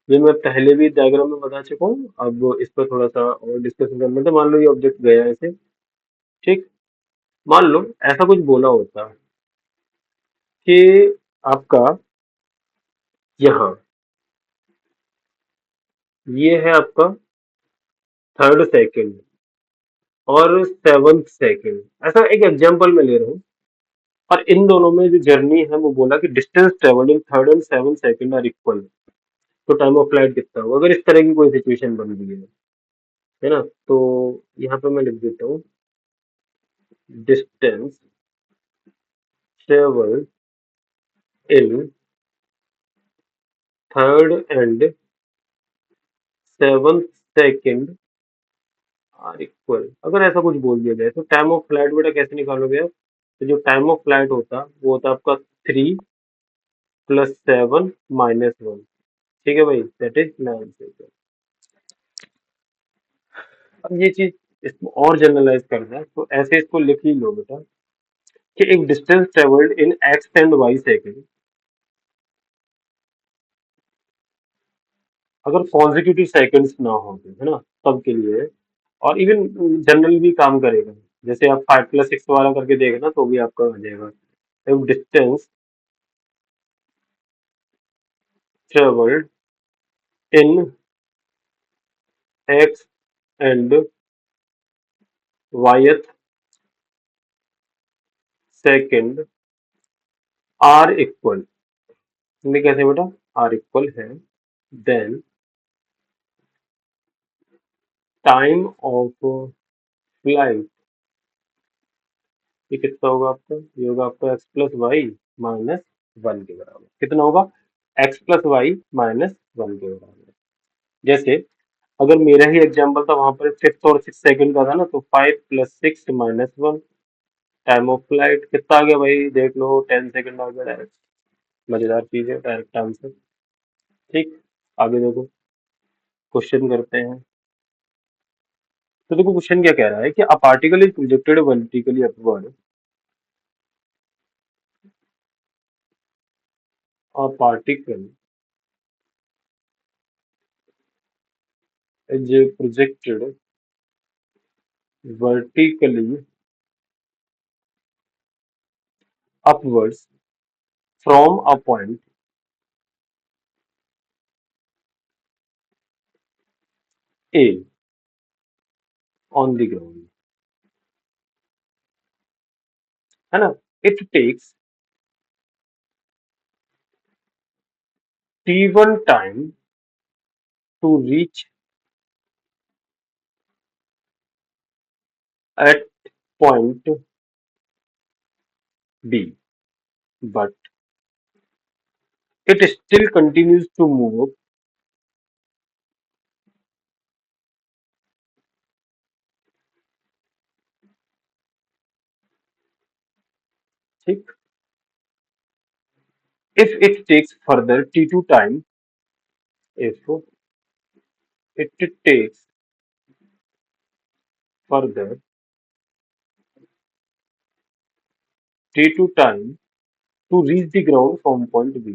ये मैं पहले भी डायग्राम में बता चुका हूँ, अब इस पर थोड़ा सा और डिस्कशन करना था। मान लो ये ऑब्जेक्ट गया ऐसे, ठीक। मान लो ऐसा कुछ बोला होता कि आपका यहाँ ये है आपका 3rd सेकंड और 7th सेकंड, ऐसा एक एग्जांपल मैं ले रहा हूँ। और इन दोनों में जो जर्नी है वो बोला कि distance travelled in 3rd and 7th second are equal. तो टाइम ऑफ फ्लाइट कितना होगा अगर इस तरह की कोई सिचुएशन बन रही है ना? तो यहाँ पे मैं लिख देता हूँ distance travelled in 3rd and 7th second are equal. अगर ऐसा कुछ बोल दिया जाए तो टाइम ऑफ फ्लाइट बेटा कैसे निकालोगे आप? तो जो टाइम ऑफ फ्लाइट होता वो होता आपका 3 + 7 - 1। ठीक है भाई, दैट इज 9 सेकंड। अब ये चीज इसको और जनरलाइज करना है तो ऐसे इसको लिख ही लो बेटा कि एक distance travelled in x and y second अगर कॉन्जिक्यूटिव सेकंड्स ना हो तो, है ना, तब के लिए, और इवन जनरल भी काम करेगा। जैसे आप 5 + 6 वाला करके देखना तो भी आपका आ जाएगा। एक distance travelled in x and y second are equal. ये कैसे बेटा आर इक्वल है? देन टाइम ऑफ फ्लाइट ये कितना होगा आपका? ये होगा आपका x + y - 1 के बराबर। कितना होगा? x + y - 1 के बराबर। जैसे अगर मेरा ही एग्जांपल था, वहां पर 5th और 6th सेकंड का था ना, तो 5 + 6 - 1 टाइम ऑफ फ्लाइट कितना आ गया भाई? देख लो 10 सेकंड आ गया डायरेक्ट। मजेदार चीज है, डायरेक्ट आंसर। ठीक, आगे देखो, क्वेश्चन करते हैं। तो देखो क्वेश्चन क्या कह रहा है कि a particle is projected vertically upward. A particle is projected vertically upwards from a point A on the ground, है ना? It takes t1 time to reach at point B, but it still continues to move. ठीक? If it takes further t2 time, if it takes further t2 time to reach the ground from point B,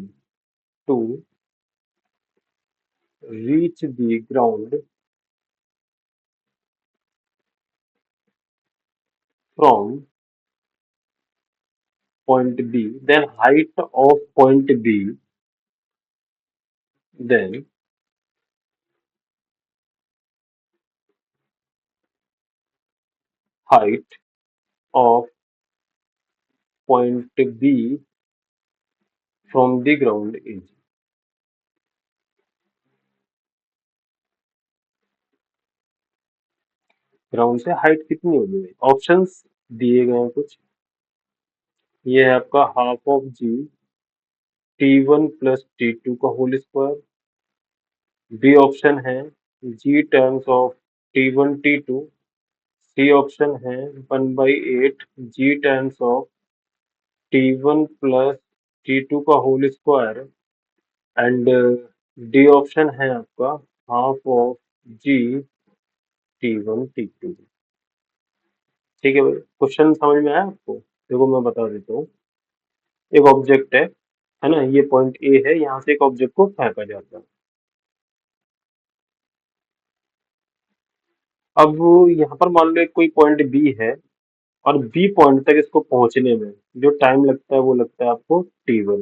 to reach the ground from point B, then height of point B, then height of point B from the ground is. Ground से height कितनी होगी? Options दिए गए हैं कुछ। ये है आपका half of ji t1 plus t2 का होल स्क्वायर। बी ऑप्शन है G terms of t1 t2। C option है 1/8 G terms of t1 plus t2 का whole square. And D option है आपका half of ji t1 t2। ठीक है भाई, question समझ में आया आपको? देखो मैं बता देता हूँ। एक ऑब्जेक्ट है ना, ये पॉइंट ए है, यहाँ से एक ऑब्जेक्ट को फेंका जाता है। अब यहाँ पर मान लो एक कोई पॉइंट बी है, और बी पॉइंट तक इसको पहुंचने में जो टाइम लगता है वो लगता है आपको t1।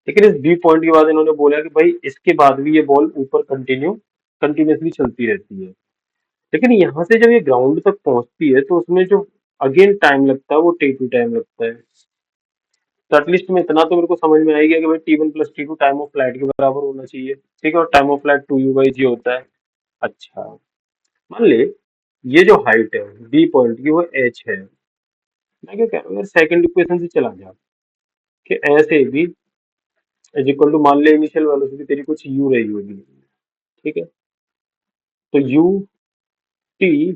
लेकिन इस बी पॉइंट के बाद इन्होंने बोला कि भाई इसके बाद भी ये बॉल ऊपर कंटिन्यूसली चलती रहती है। लेकिन यहाँ से जब ये ग्राउंड तक पहुंचती है तो उसमें जो अगेन टाइम लगता है वो t2 टाइम लगता है। तो एटलीस्ट में इतना तो मेरे को समझ में आएगा कि भाई t1 plus t2 time of flight के बराबर होना चाहिए। ठीक है, और टाइम ऑफ फ्लाइट 2u/g होता है। अच्छा, मान ले ये जो हाइट है बी पॉइंट की वो h है। मैं क्या कह रहा हूँ यार, सेकंड इक्वेशन से चला जा कि ऐसे भी इज इक्वल टू, मान ले इनिशियल वेलोसिटी तेरी कुछ u रही होगी। ठीक है, तो u t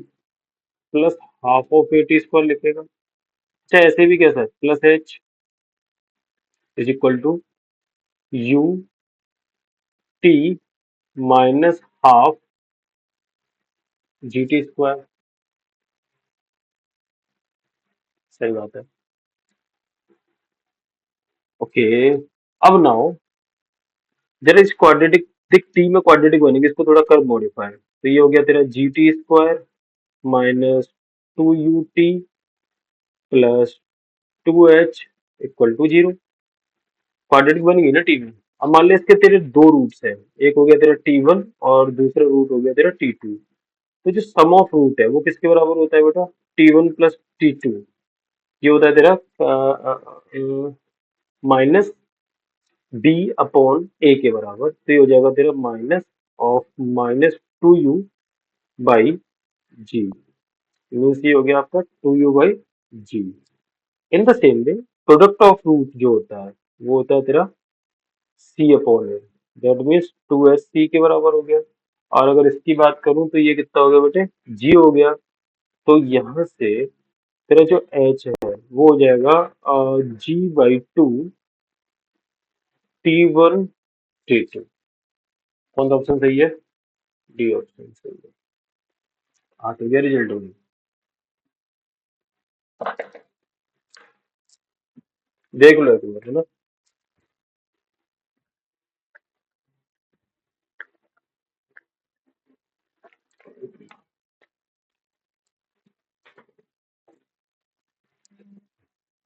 plus half of A T square लिखेगा। अच्छा, ऐसे भी कैसा है, plus h is equal to u t minus half G T square. सही बात है। ओके, अब नाउ जरा इस क्वाड्रेटिक, देख टी में क्वाड्रेटिक बनेगी, इसको थोड़ा कर मॉडिफाई। तो ये हो गया तेरा G T square minus 2ut plus 2h equal to 0। Quadratic बन गई ना टी में। अब मान ले इसके तेरे दो रूट्स हैं, एक हो गया तेरा t1 और दूसरा रूट हो गया तेरा t2। तो जो सम ऑफ रूट है वो किसके बराबर होता है बेटा? t1 plus t2। ये होता है तेरा माइनस b अपॉन a के बराबर। तो ये हो जाएगा तेरा माइनस ऑफ -2u/g। मीन्स ये हो गया आपका 2u/g। In the same way product of root जो होता है वो होता है तेरा c upon a। That means 2sc के बराबर हो गया। और अगर इसकी बात करूं तो ये कितना हो गया बेटे? g हो गया। तो यहाँ से तेरा जो h है वो हो जाएगा g/2 t1 t2। कौन सा ऑप्शन सही है? डी ऑप्शन सही है। हाँ, तो ये रिजल्ट होगी। देख लो एक बार, है ना।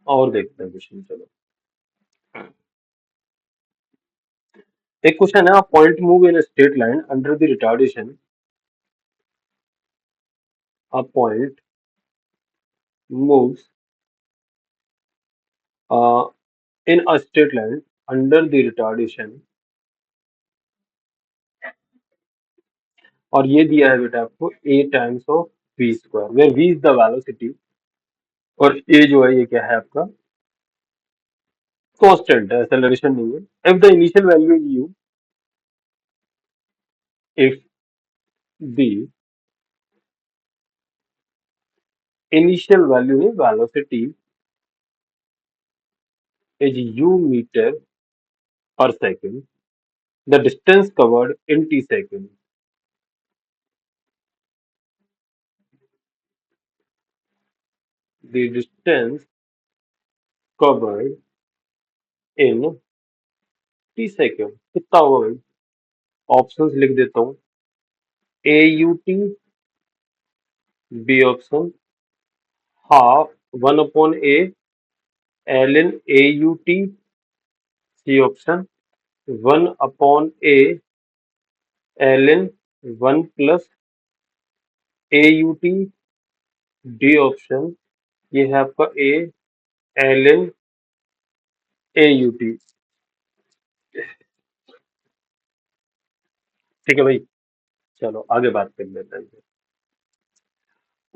और देखते हैं क्वेश्चन, चलो। एक क्वेश्चन है, point move in straight line under the retardation a point moves uh, in a straight line under the retardation, और ये दिया है बेटा आपको a times of v square, where v is the velocity और a जो है ये क्या है आपका कांस्टेंट है, एक्सेलरेशन नहीं है। If the initial value is u, if the initial value is velocity is u meter per second, the distance covered in t second, the distance covered in t second कितना होगा भाई? Options लिख देता हूँ, A U T, B option half 1/a L in A U T, C option 1/a L in 1 + A U T, D option ये है आपका A L in A U T. ठीक है भाई, चलो आगे बात कर लेते हैं।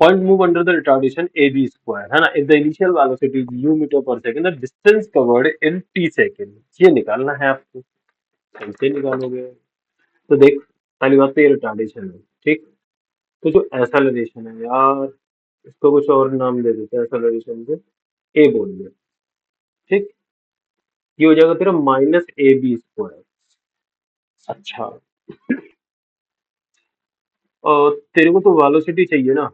Point move under the retardation AB square है ना, if the initial velocity is u meter per second, the distance covered in t second, ये निकालना है आपको, कैसे निकालोगे? तो देख, पहली बात तो ये रिटार्डेशन है, ठीक। तो जो एक्सेलरेशन है यार, इसको कुछ और नाम दे देते हैं, एक्सेलरेशन को ए बोल दे, ठीक। ये हो जाएगा तेरा -ab²। अच्छा, और तेरे को तो वेलोसिटी चाहिए ना,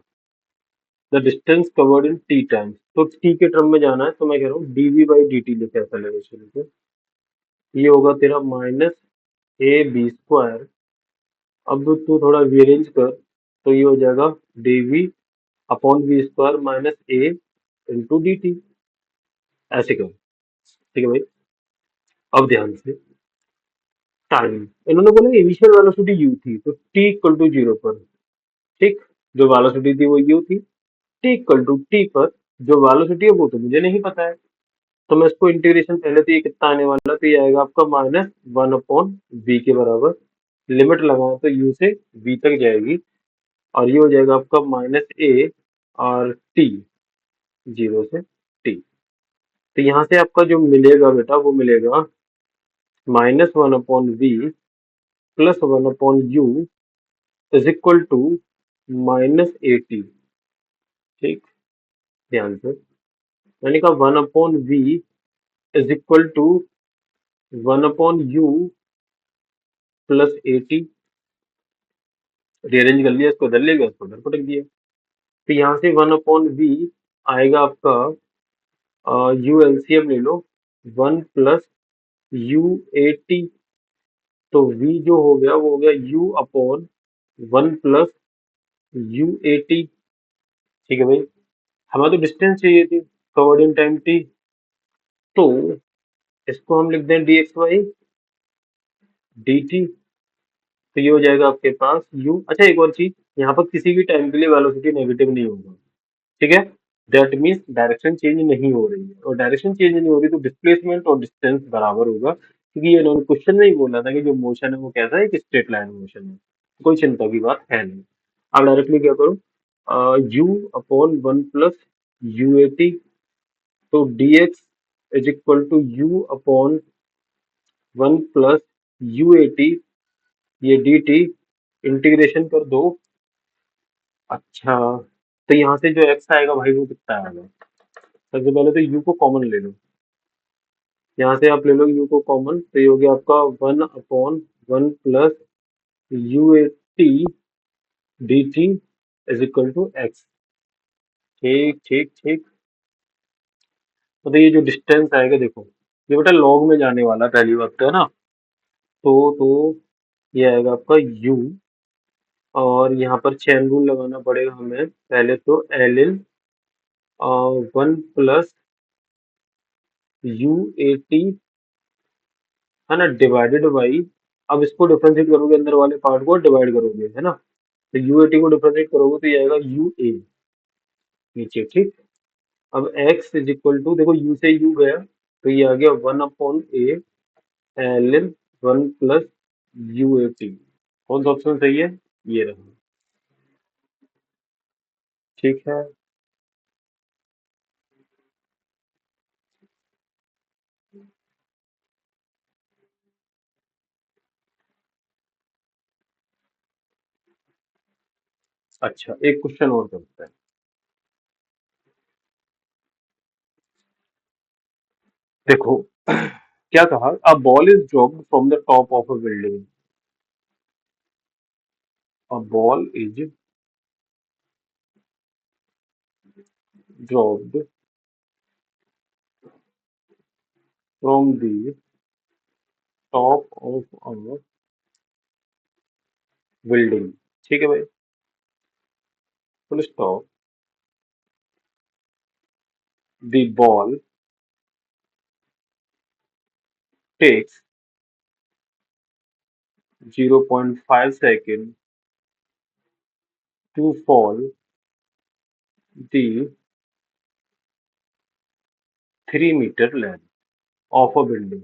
the distance covered in T times, तो टी के टर्म में जाना है, तो मैं कह रहा हूँ dv/dt लिखे एक्सेलरेशन को, ये होगा तेरा -ab²। अब तू थोड़ा रीअरेंज कर, तो ये हो जाएगा dv/v² -a इंटू dt, ऐसे कर, ठीक है भाई। अब ध्यान से, टाइम, इन्होंने बोला इनिशियल वेलोसिटी u थी, तो t इक्वल टू 0 पर, ठीक, जो वेलोसिटी थी वो u थी, t इक्वल टू t पर जो वेलोसिटी है वो तो मुझे नहीं पता है, तो मैं इसको इंटीग्रेशन, पहले तो ये कितना आने वाला है, तो ये आएगा आपका -1/v के बराबर, लिमिट लगाए तो u से v तक जाएगी, और ये हो जाएगा आपका -a और t 0 से t। तो यहाँ से आपका जो मिलेगा बेटा वो मिलेगा -1/v plus 1/u is equal to -at, ठीक, ध्यान से, मैंने कहा 1/v is equal to 1/u plus at, rearrange कर लिया, इसको इधर ले गया, इसको उधर पटक दिया, तो यहाँ से 1/v आएगा आपका, यू एलसीएम ले लो, 1 + u at, तो v जो हो गया वो हो गया u/1 + u at, ठीक है भाई। हमें तो डिस्टेंस चाहिए थी, कवर्ड इन टाइम t, तो इसको हम लिख दें dx/dt, तो ये हो जाएगा आपके पास u। अच्छा, एक और चीज, यहाँ पर किसी भी टाइम के लिए वेलोसिटी नेगेटिव नहीं होगा, ठीक है, दैट मीन्स डायरेक्शन चेंज नहीं हो रही है, और डायरेक्शन चेंज नहीं हो रही तो डिस्प्लेसमेंट और डिस्टेंस बराबर होगा, क्योंकि ये इन्होंने क्वेश्चन में ही बोला था कि जो मोशन है वो कैसा है, कि स्ट्रेट लाइन मोशन है, कोई चिंता की बात है नहीं। अब डायरेक्टली क्या करो, u/1 + u at, तो dx is equal to u/1 + u at, ये dt इंटीग्रेशन कर दो। अच्छा, तो यहाँ से जो x आएगा भाई वो कितना आएगा? सबसे पहले तो u को कॉमन ले लो, यहाँ से आप ले लो u को कॉमन, तो ये हो गया आपका 1/1 + u at dt is equal to x, ठीक ठीक ठीक। तो ये जो डिस्टेंस आएगा देखो, ये बेटा लॉग में जाने वाला है पहली बात तो, है ना, तो ये आएगा आपका u, और यहाँ पर चेन रूल लगाना पड़ेगा हमें, पहले तो एल इन 1 + u at, है ना, डिवाइडेड बाई, अब इसको डिफरेंशिएट करोगे, अंदर वाले पार्ट को डिवाइड करोगे, है ना, तो UAT को डिफरेंशिएट करोगे तो ये आएगा UA नीचे, ठीक। अब x इज इक्वल टू, देखो u से u गया तो ये आ गया 1/a ln 1 प्लस UAT। कौन सा ऑप्शन सही है? ये रहा, ठीक है। अच्छा, एक क्वेश्चन और करते हैं। देखो क्या कहा, a ball is dropped from the top of a building. A ball is dropped from the top of a building, ठीक है भाई, full stop. The ball takes 0.5 second to fall the 3 metre length of a building,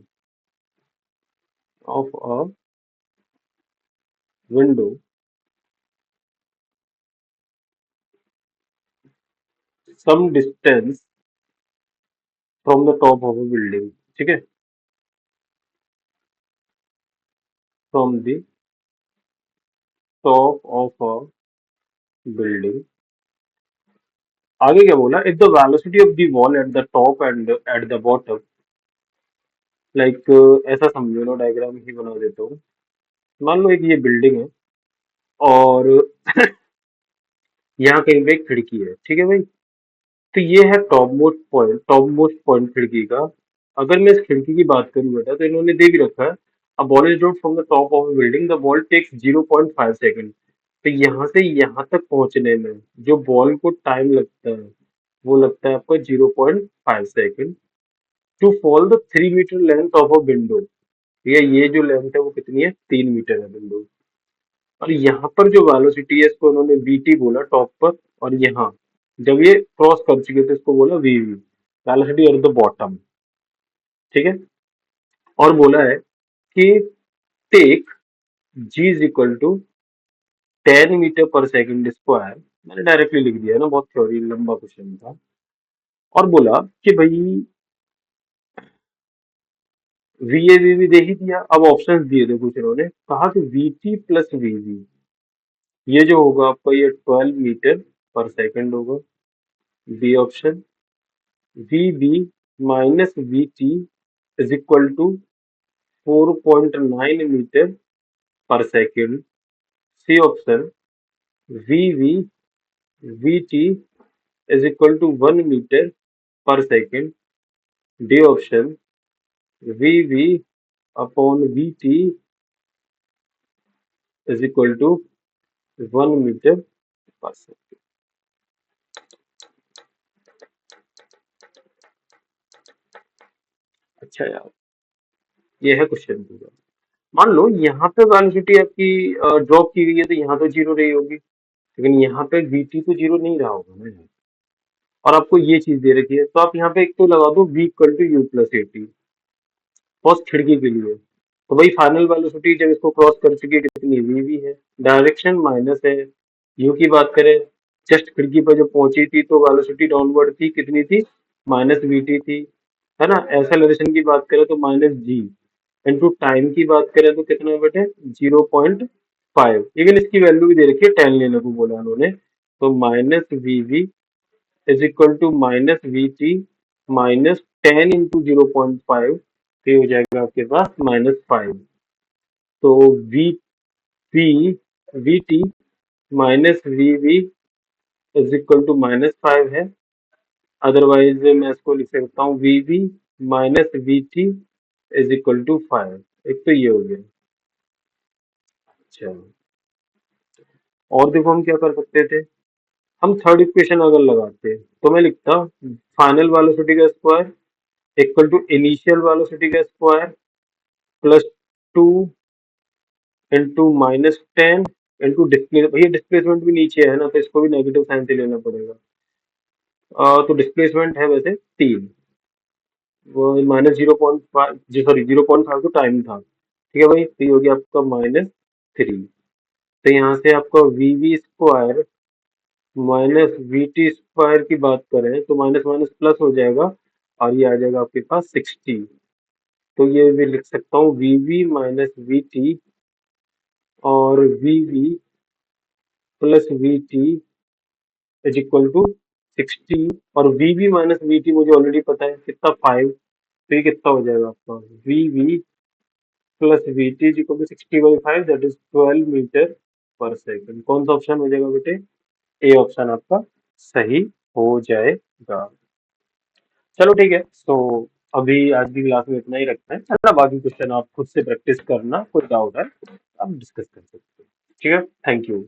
of a window some distance from the top of a building, ठीक है, from the top of a building। आगे क्या बोला, if the velocity of the wall at the top and at the bottom, like ऐसा समझो ना, diagram ही बना देता हूँ। मान लो एक ये बिल्डिंग है और यहाँ कहीं पे एक खिड़की है, ठीक है भाई। तो ये है टॉप मोस्ट पॉइंट खिड़की का। अगर मैं इस खिड़की की बात करूं बेटा, तो इन्होंने दे भी रखा है, a ball is dropped from the top of building, the ball takes 0.5 second. तो यहाँ से यहाँ तक पहुंचने में जो बॉल को टाइम लगता है वो लगता है आपका 0.5 second to fall the 3 metre length of a window. ये जो लेंथ है वो कितनी है, 3 मीटर है विंडो। और यहाँ पर जो वेलोसिटी है इसको उन्होंने VT बोला टॉप पर, और यहाँ जब ये क्रॉस कर चुके थे इसको बोला VV, velocity at the bottom, ठीक है। और बोला है कि take G is equal to 10 metre पर सेकंड स्क्वायर। मैंने डायरेक्टली लिख दिया है ना, बहुत थ्योरी लंबा क्वेश्चन था। और बोला कि भाई VA भी दे ही दिया, अब ऑप्शंस दिए थे कुछ, इन्होंने कहा कि VT प्लस VV, ये जो होगा आपका ये 12 मीटर पर सेकंड होगा। B option, VB minus VT is equal to 4.9 metre पर second. C option, VV VT is equal to 1 metre पर second. D option, VV upon VT is equal to 1 metre पर सेकंड। अच्छा यार, ये है question पूरा। मान लो यहाँ पे वेलोसिटी आपकी ड्रॉप की गई है तो यहाँ तो जीरो रही होगी, लेकिन यहाँ पे VT तो जीरो नहीं रहा होगा ना यार। और आपको ये चीज दे रखी है तो आप यहाँ पे एक तो लगा दो V equal to U plus AT first खिड़की के लिए। तो भाई फाइनल वेलोसिटी जब इसको क्रॉस कर चुकी है कितनी, VV है। डायरेक्शन माइनस है। U की बात करें, जस्ट खिड़की पर जब पहुंची थी तो वेलोसिटी डाउनवर्ड थी, कितनी थी, -VT थी, है ना। एक्सेलरेशन की बात करें तो -G इनटू टाइम की बात करें तो कितना बेटे, 0.5। इवन इसकी वैल्यू भी दे रखी है, 10 लेने को बोला उन्होंने। तो -VV is equal to -VT minus 10 into 0.5, तो ये हो जाएगा आपके पास -5। तो V V V T minus VV is equal to -5 है। अदरवाइज मैं इसको लिख सकता हूँ VV minus VT is equal to 5। एक तो ये हो गया। अच्छा, और देखो हम क्या कर सकते थे, हम थर्ड इक्वेशन अगर लगाते तो मैं लिखता फाइनल वेलोसिटी का square equal to initial velocity का square plus 2 into -10 into display, भैया डिस्प्लेसमेंट भी नीचे है ना, तो इसको भी नेगेटिव साइन से लेना पड़ेगा। तो डिस्प्लेसमेंट है वैसे 3, वो -0.5, जी सॉरी 0.5 तो टाइम था, ठीक है भाई, तो ये हो गया आपका -3। तो यहाँ से आपका VV square minus V T square की बात करें तो माइनस माइनस प्लस हो जाएगा, और ये आ जाएगा आपके पास 60। तो ये भी लिख सकता हूँ वीवी माइनस वी टी और VV plus V T is equal to 60, और वीवी माइनस वी टी मुझे ऑलरेडी पता है कितना, 5। तो ये कितना हो जाएगा आपका, VV plus V T is equal to 60/5, that is 12 metre पर सेकंड। कौन सा ऑप्शन हो जाएगा बेटे, ए ऑप्शन आपका सही हो जाएगा। चलो ठीक है, तो अभी आज की क्लास में इतना ही रखते हैं, है ना। बाकी क्वेश्चन आप खुद से प्रैक्टिस करना, कोई डाउट है आप डिस्कस कर सकते हैं, ठीक है। Thank you.